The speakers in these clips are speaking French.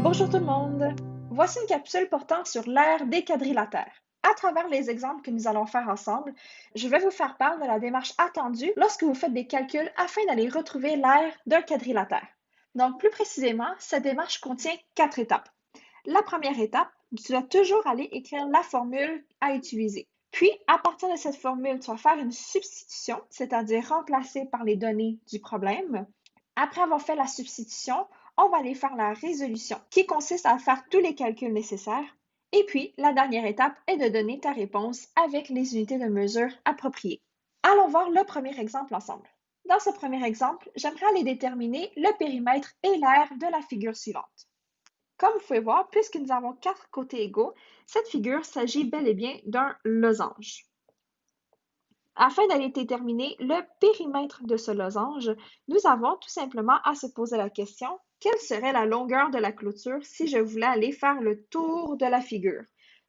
Bonjour tout le monde! Voici une capsule portant sur l'ère des quadrilatères. À travers les exemples que nous allons faire ensemble, je vais vous faire part de la démarche attendue lorsque vous faites des calculs afin d'aller retrouver l'aire d'un quadrilatère. Donc, plus précisément, cette démarche contient 4 étapes. La première étape, tu dois toujours aller écrire la formule à utiliser. Puis, à partir de cette formule, tu vas faire une substitution, c'est-à-dire remplacer par les données du problème. Après avoir fait la substitution, on va aller faire la résolution, qui consiste à faire tous les calculs nécessaires. Et puis, la dernière étape est de donner ta réponse avec les unités de mesure appropriées. Allons voir le premier exemple ensemble. Dans ce premier exemple, j'aimerais aller déterminer le périmètre et l'aire de la figure suivante. Comme vous pouvez voir, puisque nous avons 4 côtés égaux, cette figure s'agit bel et bien d'un losange. Afin d'aller déterminer le périmètre de ce losange, nous avons tout simplement à se poser la question, quelle serait la longueur de la clôture si je voulais aller faire le tour de la figure?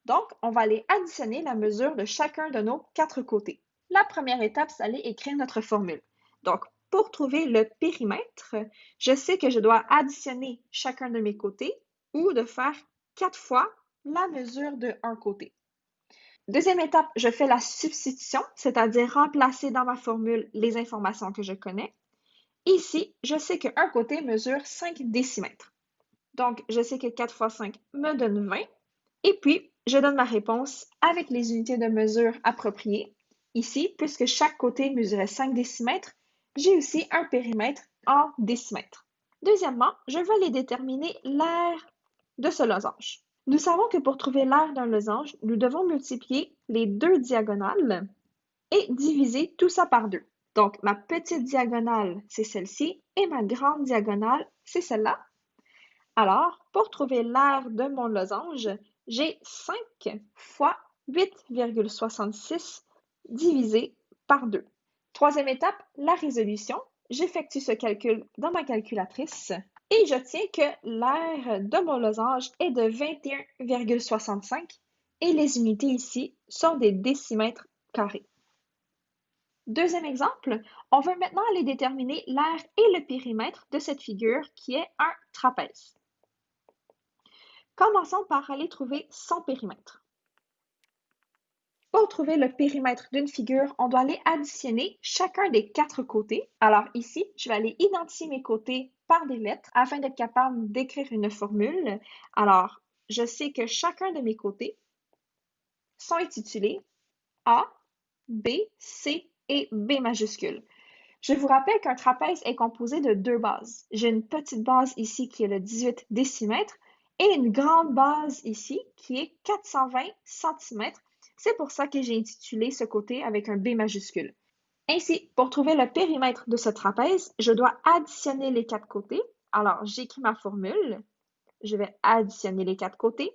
Donc, on va aller additionner la mesure de chacun de nos 4 côtés. La première étape, c'est d'aller écrire notre formule. Donc, pour trouver le périmètre, je sais que je dois additionner chacun de mes côtés ou de faire 4 fois la mesure de un côté. Deuxième étape, je fais la substitution, c'est-à-dire remplacer dans ma formule les informations que je connais. Ici, je sais qu'un côté mesure 5 décimètres. Donc, je sais que 4 fois 5 me donne 20. Et puis, je donne ma réponse avec les unités de mesure appropriées. Ici, puisque chaque côté mesurait 5 décimètres, j'ai aussi un périmètre en décimètres. Deuxièmement, je veux aller déterminer l'aire de ce losange. Nous savons que pour trouver l'aire d'un losange, nous devons multiplier les deux diagonales et diviser tout ça par 2. Donc, ma petite diagonale, c'est celle-ci, et ma grande diagonale, c'est celle-là. Alors, pour trouver l'aire de mon losange, j'ai 5 fois 8,66 divisé par 2. Troisième étape, la résolution. J'effectue ce calcul dans ma calculatrice et j'obtiens que l'aire de mon losange est de 21,65 et les unités ici sont des décimètres carrés. Deuxième exemple, on veut maintenant aller déterminer l'aire et le périmètre de cette figure qui est un trapèze. Commençons par aller trouver son périmètre. Pour trouver le périmètre d'une figure, on doit aller additionner chacun des 4 côtés. Alors ici, je vais aller identifier mes côtés par des lettres afin d'être capable d'écrire une formule. Alors, je sais que chacun de mes côtés sont intitulés A, B, C et B majuscule. Je vous rappelle qu'un trapèze est composé de 2 bases. J'ai une petite base ici qui est le 18 décimètres et une grande base ici qui est 420 centimètres. C'est pour ça que j'ai intitulé ce côté avec un B majuscule. Ainsi, pour trouver le périmètre de ce trapèze, je dois additionner les 4 côtés. Alors, j'écris ma formule. Je vais additionner les 4 côtés.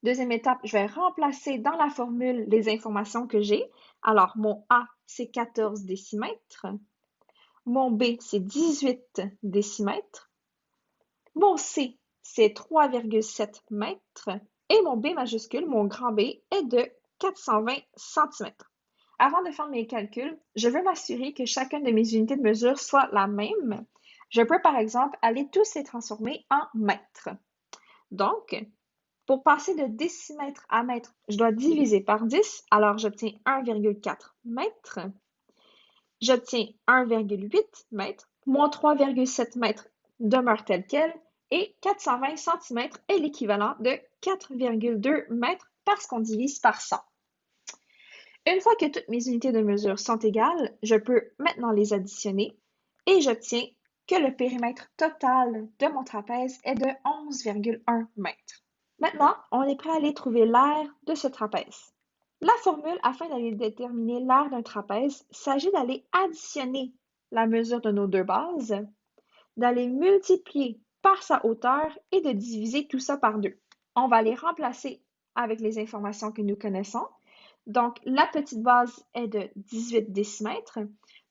Deuxième étape, je vais remplacer dans la formule les informations que j'ai. Alors, mon A, c'est 14 décimètres. Mon B, c'est 18 décimètres. Mon C, c'est 3,7 mètres. Et mon B majuscule, mon grand B, est de 420 centimètres. Avant de faire mes calculs, je veux m'assurer que chacune de mes unités de mesure soit la même. Je peux par exemple aller tous les transformer en mètres. Donc, pour passer de décimètre à mètre, je dois diviser par 10, alors j'obtiens 1,4 mètres. J'obtiens 1,8 mètres. Mon 3,7 mètres demeure tel quel et 420 cm est l'équivalent de 4,2 mètres parce qu'on divise par 100. Une fois que toutes mes unités de mesure sont égales, je peux maintenant les additionner et j'obtiens que le périmètre total de mon trapèze est de 11,1 mètres. Maintenant, on est prêt à aller trouver l'aire de ce trapèze. La formule afin d'aller déterminer l'aire d'un trapèze s'agit d'aller additionner la mesure de nos 2 bases, d'aller multiplier par sa hauteur et de diviser tout ça par 2. On va les remplacer avec les informations que nous connaissons. Donc, la petite base est de 18 décimètres.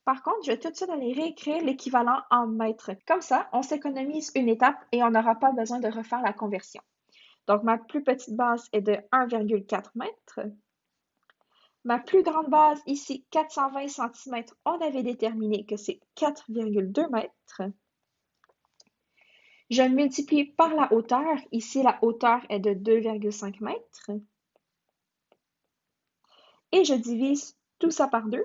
Par contre, je vais tout de suite aller réécrire l'équivalent en mètres. Comme ça, on s'économise une étape et on n'aura pas besoin de refaire la conversion. Donc, ma plus petite base est de 1,4 mètres. Ma plus grande base, ici, 420 cm, on avait déterminé que c'est 4,2 mètres. Je multiplie par la hauteur. Ici, la hauteur est de 2,5 mètres. Et je divise tout ça par 2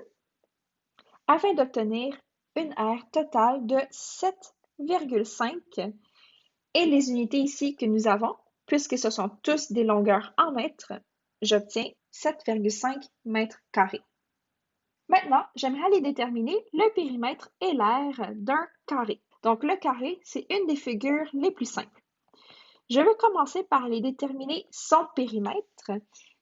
afin d'obtenir une aire totale de 7,5. Et les unités ici que nous avons, puisque ce sont tous des longueurs en mètres, j'obtiens 7,5 mètres carrés. Maintenant, j'aimerais aller déterminer le périmètre et l'aire d'un carré. Donc, le carré, c'est une des figures les plus simples. Je vais commencer par aller déterminer son périmètre.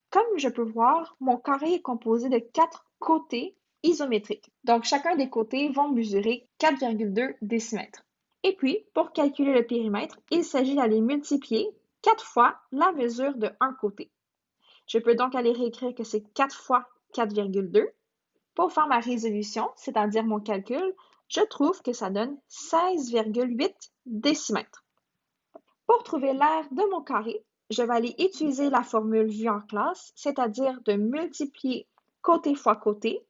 Comme je peux voir, mon carré est composé de 4 côtés isométriques. Donc, chacun des côtés vont mesurer 4,2 décimètres. Et puis, pour calculer le périmètre, il s'agit d'aller multiplier 4 fois la mesure de un côté. Je peux donc aller réécrire que c'est 4 fois 4,2. Pour faire ma résolution, c'est-à-dire mon calcul, je trouve que ça donne 16,8 décimètres. Pour trouver l'aire de mon carré, je vais aller utiliser la formule vue en classe, c'est-à-dire de multiplier côté fois côté,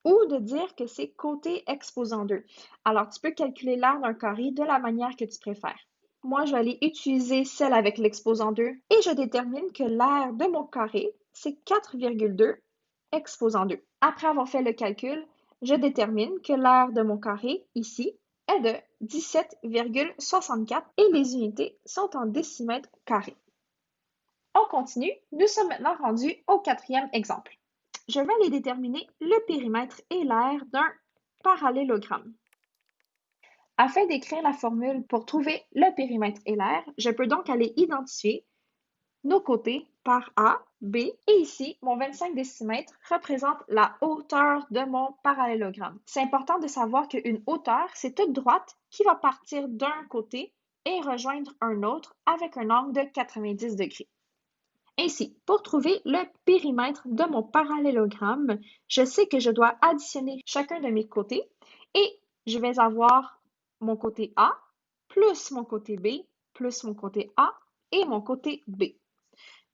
ou de dire que c'est côté exposant 2. Alors, tu peux calculer l'aire d'un carré de la manière que tu préfères. Moi, je vais aller utiliser celle avec l'exposant 2 et je détermine que l'aire de mon carré, c'est 4,2 exposant 2. Après avoir fait le calcul, je détermine que l'aire de mon carré, ici, est de 17,64 et les unités sont en décimètres carrés. On continue. Nous sommes maintenant rendus au 4e exemple. Je vais aller déterminer le périmètre et l'aire d'un parallélogramme. Afin d'écrire la formule pour trouver le périmètre et l'aire, je peux donc aller identifier nos côtés par A, B, et ici, mon 25 décimètres représente la hauteur de mon parallélogramme. C'est important de savoir qu'une hauteur, c'est toute droite qui va partir d'un côté et rejoindre un autre avec un angle de 90 degrés. Ainsi, pour trouver le périmètre de mon parallélogramme, je sais que je dois additionner chacun de mes côtés et je vais avoir mon côté A plus mon côté B plus mon côté A et mon côté B.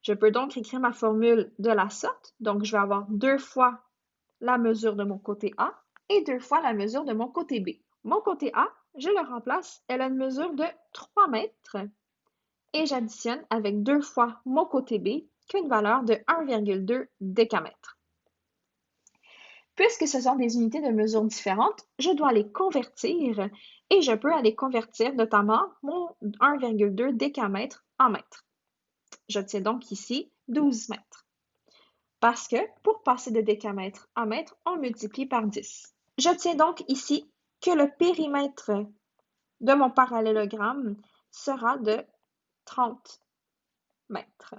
Je peux donc écrire ma formule de la sorte. Donc, je vais avoir 2 fois la mesure de mon côté A et 2 fois la mesure de mon côté B. Mon côté A, je le remplace, elle a une mesure de 3 mètres et j'additionne avec 2 fois mon côté B qui a une valeur de 1,2 décamètres. Puisque ce sont des unités de mesure différentes, je dois les convertir et je peux aller convertir notamment mon 1,2 décamètre en mètres. J'obtiens donc ici 12 mètres. Parce que pour passer de décamètre à mètre, on multiplie par 10. J'obtiens donc ici que le périmètre de mon parallélogramme sera de 30 mètres.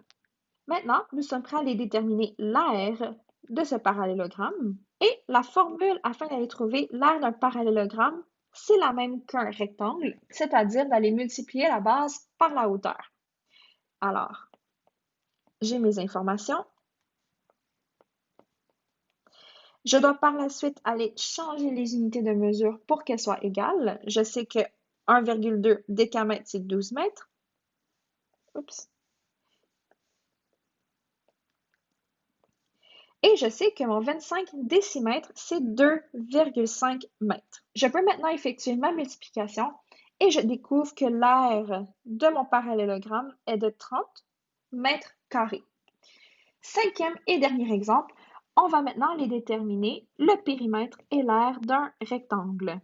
Maintenant, nous sommes prêts à aller déterminer l'aire de ce parallélogramme. Et la formule afin d'aller trouver l'aire d'un parallélogramme, c'est la même qu'un rectangle, c'est-à-dire d'aller multiplier la base par la hauteur. Alors, j'ai mes informations. Je dois par la suite aller changer les unités de mesure pour qu'elles soient égales. Je sais que 1,2 décamètre, c'est 12 mètres. Oups. Et je sais que mon 25 décimètres, c'est 2,5 mètres. Je peux maintenant effectuer ma multiplication et je découvre que l'aire de mon parallélogramme est de 30 mètres carrés. 5e et dernier exemple, on va maintenant aller déterminer le périmètre et l'aire d'un rectangle.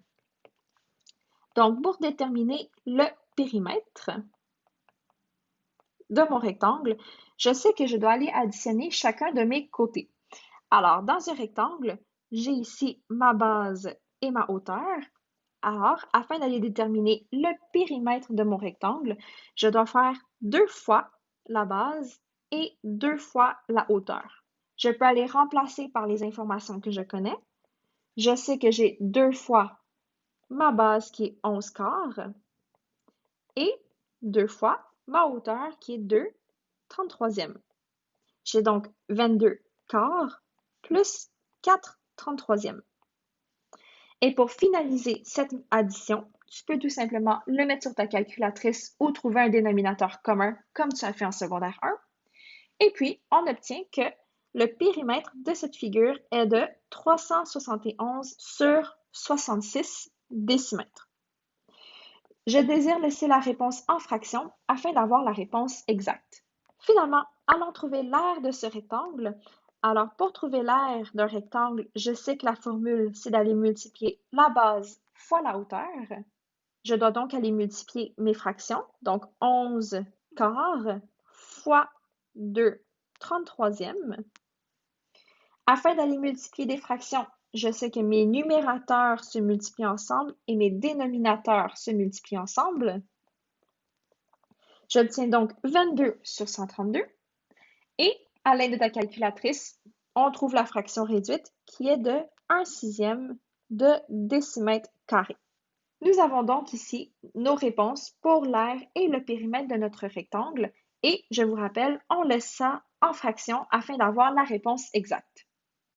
Donc, pour déterminer le périmètre de mon rectangle, je sais que je dois aller additionner chacun de mes côtés. Alors, dans un rectangle, j'ai ici ma base et ma hauteur. Alors, afin d'aller déterminer le périmètre de mon rectangle, je dois faire 2 fois la base et 2 fois la hauteur. Je peux aller remplacer par les informations que je connais. Je sais que j'ai 2 fois ma base qui est 11 quarts et 2 fois ma hauteur qui est 2 33e. J'ai donc 22 quarts plus 4 33e. Et pour finaliser cette addition, tu peux tout simplement le mettre sur ta calculatrice ou trouver un dénominateur commun comme tu as fait en secondaire 1. Et puis, on obtient que le périmètre de cette figure est de 371 sur 66 décimètres. Je désire laisser la réponse en fraction afin d'avoir la réponse exacte. Finalement, allons trouver l'aire de ce rectangle. Alors, pour trouver l'aire d'un rectangle, je sais que la formule, c'est d'aller multiplier la base fois la hauteur. Je dois donc aller multiplier mes fractions, donc 11 quarts fois 2 33e. Afin d'aller multiplier des fractions, je sais que mes numérateurs se multiplient ensemble et mes dénominateurs se multiplient ensemble. J'obtiens donc 22 sur 132 et à l'aide de ta calculatrice, on trouve la fraction réduite qui est de 1/6 de décimètre carré. Nous avons donc ici nos réponses pour l'aire et le périmètre de notre rectangle et je vous rappelle, on laisse ça en fractions afin d'avoir la réponse exacte.